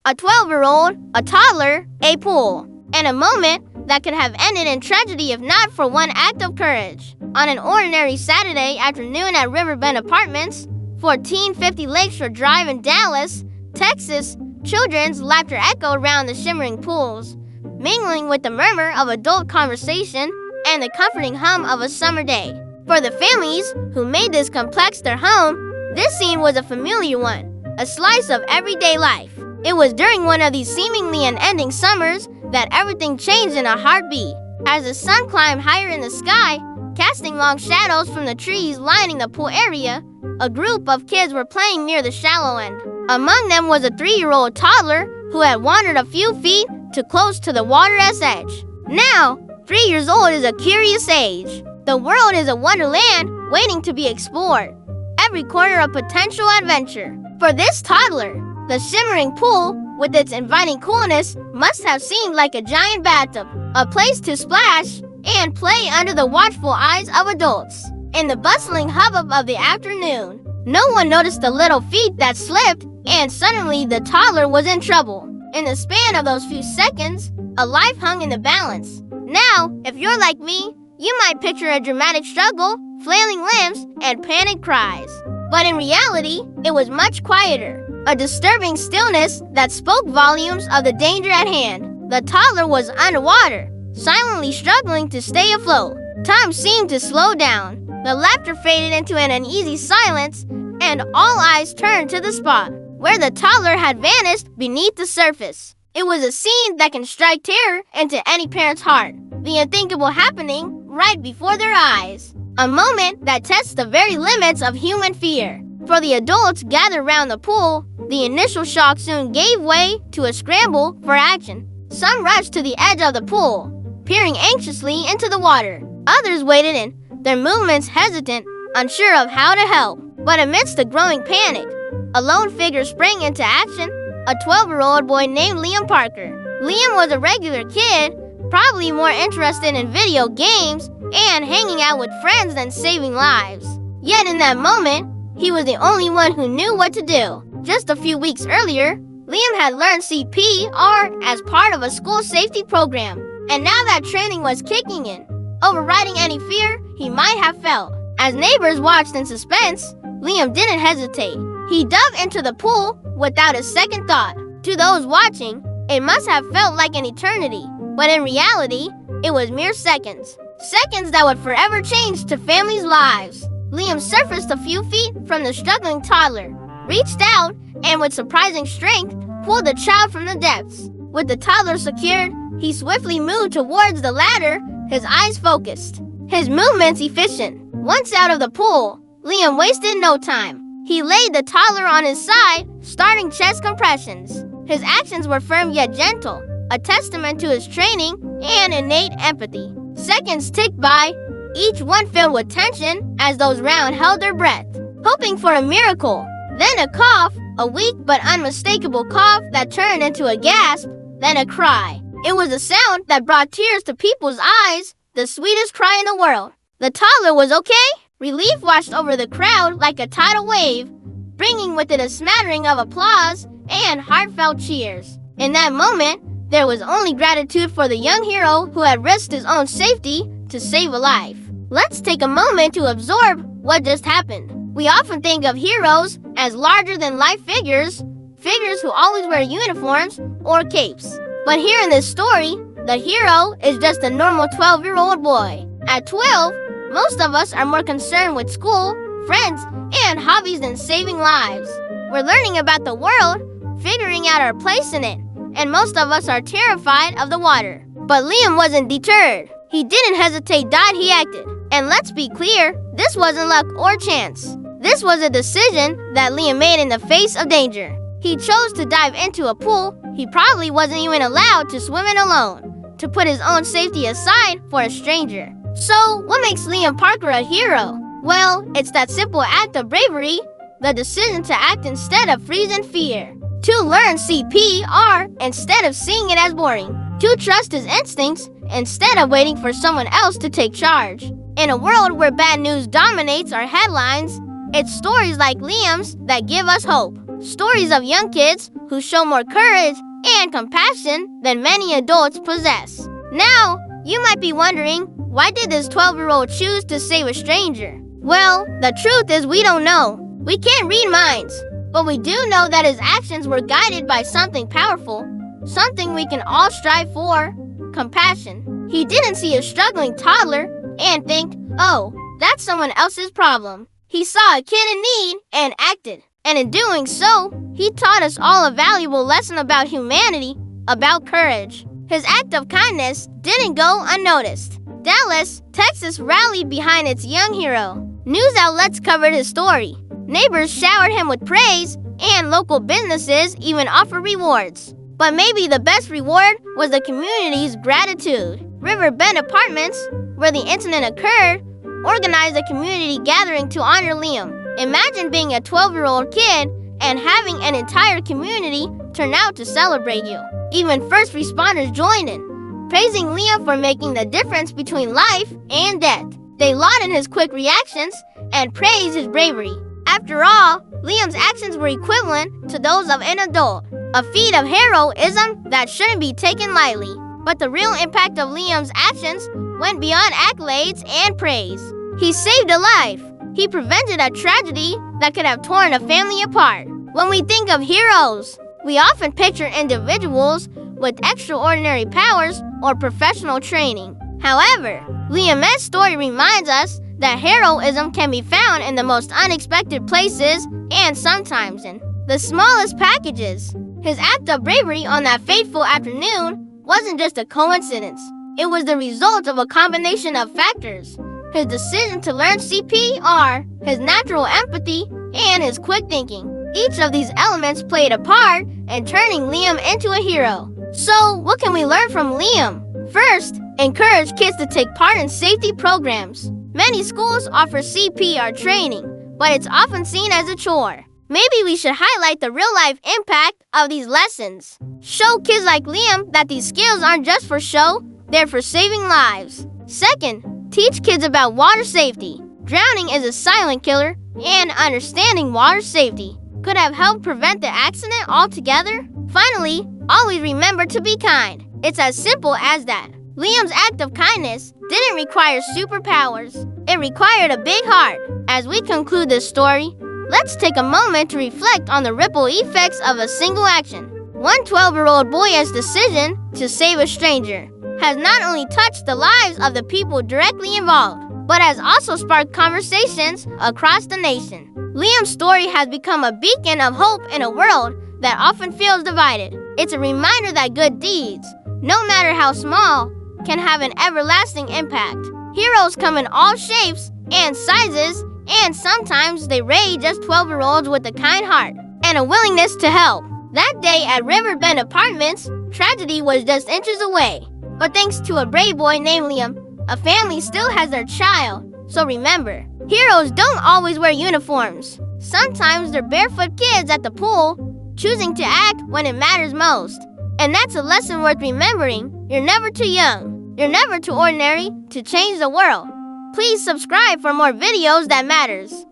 a 12-year-old, a toddler, a pool, and a moment that could have ended in tragedy if not for one act of courage. On an ordinary Saturday afternoon at Riverbend Apartments, 1450 Lakeshore Drive in Dallas, Texas, children's laughter echoed around the shimmering pools, mingling with the murmur of adult conversation and the comforting hum of a summer day. For the families who made this complex their home, this scene was a familiar one, a slice of everyday life. It was during one of these seemingly unending summers that everything changed in a heartbeat. As the sun climbed higher in the sky, casting long shadows from the trees lining the pool area, a group of kids were playing near the shallow end. Among them was a 3-year-old toddler who had wandered a few feet too close to the water's edge. Now, 3 years old is a curious age. The world is a wonderland waiting to be explored. Every corner a potential adventure. For this toddler, the shimmering pool, with its inviting coolness, must have seemed like a giant bathtub, a place to splash and play under the watchful eyes of adults. In the bustling hubbub of the afternoon, no one noticed the little feet that slipped, and suddenly the toddler was in trouble. In the span of those few seconds, a life hung in the balance. Now, if you're like me, you might picture a dramatic struggle, flailing limbs, and panicked cries. But in reality, it was much quieter. A disturbing stillness that spoke volumes of the danger at hand. The toddler was underwater, silently struggling to stay afloat. Time seemed to slow down. The laughter faded into an uneasy silence, and all eyes turned to the spot where the toddler had vanished beneath the surface. It was a scene that can strike terror into any parent's heart. The unthinkable happening right before their eyes. A moment that tests the very limits of human fear. For the adults gathered around the pool, the initial shock soon gave way to a scramble for action. Some rushed to the edge of the pool, peering anxiously into the water. Others waited in, their movements hesitant, unsure of how to help. But amidst the growing panic, a lone figure sprang into action, a 12-year-old boy named Liam Parker. Liam was a regular kid, probably more interested in video games and hanging out with friends than saving lives. Yet in that moment, he was the only one who knew what to do. Just a few weeks earlier, Liam had learned CPR as part of a school safety program, and now that training was kicking in, overriding any fear he might have felt. As neighbors watched in suspense, Liam didn't hesitate. He dove into the pool without a second thought. To those watching, it must have felt like an eternity, but in reality, it was mere seconds. Seconds that would forever change to families' lives. Liam surfaced a few feet from the struggling toddler, reached out, and with surprising strength, pulled the child from the depths. With the toddler secured, he swiftly moved towards the ladder, his eyes focused, his movements efficient. Once out of the pool, Liam wasted no time. He laid the toddler on his side, starting chest compressions. His actions were firm yet gentle, a testament to his training and innate empathy. Seconds ticked by, each one filled with tension as those around held their breath, hoping for a miracle. Then a cough, a weak but unmistakable cough that turned into a gasp, then a cry. It was a sound that brought tears to people's eyes, the sweetest cry in the world. The toddler was okay? Relief washed over the crowd like a tidal wave, bringing with it a smattering of applause and heartfelt cheers. In that moment, there was only gratitude for the young hero who had risked his own safety to save a life. Let's take a moment to absorb what just happened. We often think of heroes as larger-than-life figures who always wear uniforms or capes. But here in this story, the hero is just a normal 12-year-old boy. At 12, most of us are more concerned with school, friends, and hobbies than saving lives. We're learning about the world, figuring out our place in it, and most of us are terrified of the water. But Liam wasn't deterred. He didn't hesitate, he acted. And let's be clear, this wasn't luck or chance. This was a decision that Liam made in the face of danger. He chose to dive into a pool he probably wasn't even allowed to swim in alone, to put his own safety aside for a stranger. So, what makes Liam Parker a hero? Well, it's that simple act of bravery, the decision to act instead of freeze in fear, to learn CPR instead of seeing it as boring, to trust his instincts instead of waiting for someone else to take charge. In a world where bad news dominates our headlines, it's stories like Liam's that give us hope. Stories of young kids who show more courage and compassion than many adults possess. Now, you might be wondering, why did this 12-year-old choose to save a stranger? Well, the truth is we don't know. We can't read minds, but we do know that his actions were guided by something powerful, something we can all strive for: compassion. He didn't see a struggling toddler and think, oh, that's someone else's problem. He saw a kid in need and acted. And in doing so, he taught us all a valuable lesson about humanity, about courage. His act of kindness didn't go unnoticed. Dallas, Texas rallied behind its young hero. News outlets covered his story. Neighbors showered him with praise, and local businesses even offered rewards. But maybe the best reward was the community's gratitude. Riverbend Apartments, where the incident occurred, organized a community gathering to honor Liam. Imagine being a 12-year-old kid and having an entire community turn out to celebrate you. Even first responders joined in, praising Liam for making the difference between life and death. They lauded his quick reactions and praised his bravery. After all, Liam's actions were equivalent to those of an adult, a feat of heroism that shouldn't be taken lightly. But the real impact of Liam's actions went beyond accolades and praise. He saved a life. He prevented a tragedy that could have torn a family apart. When we think of heroes, we often picture individuals with extraordinary powers or professional training. However, Liam's story reminds us that heroism can be found in the most unexpected places and sometimes in the smallest packages. His act of bravery on that fateful afternoon wasn't just a coincidence. It was the result of a combination of factors: his decision to learn CPR, his natural empathy, and his quick thinking. Each of these elements played a part in turning Liam into a hero. So, what can we learn from Liam? First, encourage kids to take part in safety programs. Many schools offer CPR training, but it's often seen as a chore. Maybe we should highlight the real-life impact of these lessons. Show kids like Liam that these skills aren't just for show, they're for saving lives. Second, teach kids about water safety. Drowning is a silent killer, and understanding water safety could have helped prevent the accident altogether. Finally, always remember to be kind. It's as simple as that. Liam's act of kindness didn't require superpowers. It required a big heart. As we conclude this story, let's take a moment to reflect on the ripple effects of a single action. One 12-year-old boy's decision to save a stranger has not only touched the lives of the people directly involved, but has also sparked conversations across the nation. Liam's story has become a beacon of hope in a world that often feels divided. It's a reminder that good deeds, no matter how small, can have an everlasting impact. Heroes come in all shapes and sizes, and sometimes they raise just 12-year-olds with a kind heart and a willingness to help. That day at Riverbend Apartments, tragedy was just inches away. But thanks to a brave boy named Liam, a family still has their child. So remember, heroes don't always wear uniforms. Sometimes they're barefoot kids at the pool, choosing to act when it matters most. And that's a lesson worth remembering. You're never too young. You're never too ordinary to change the world. Please subscribe for more videos that matters.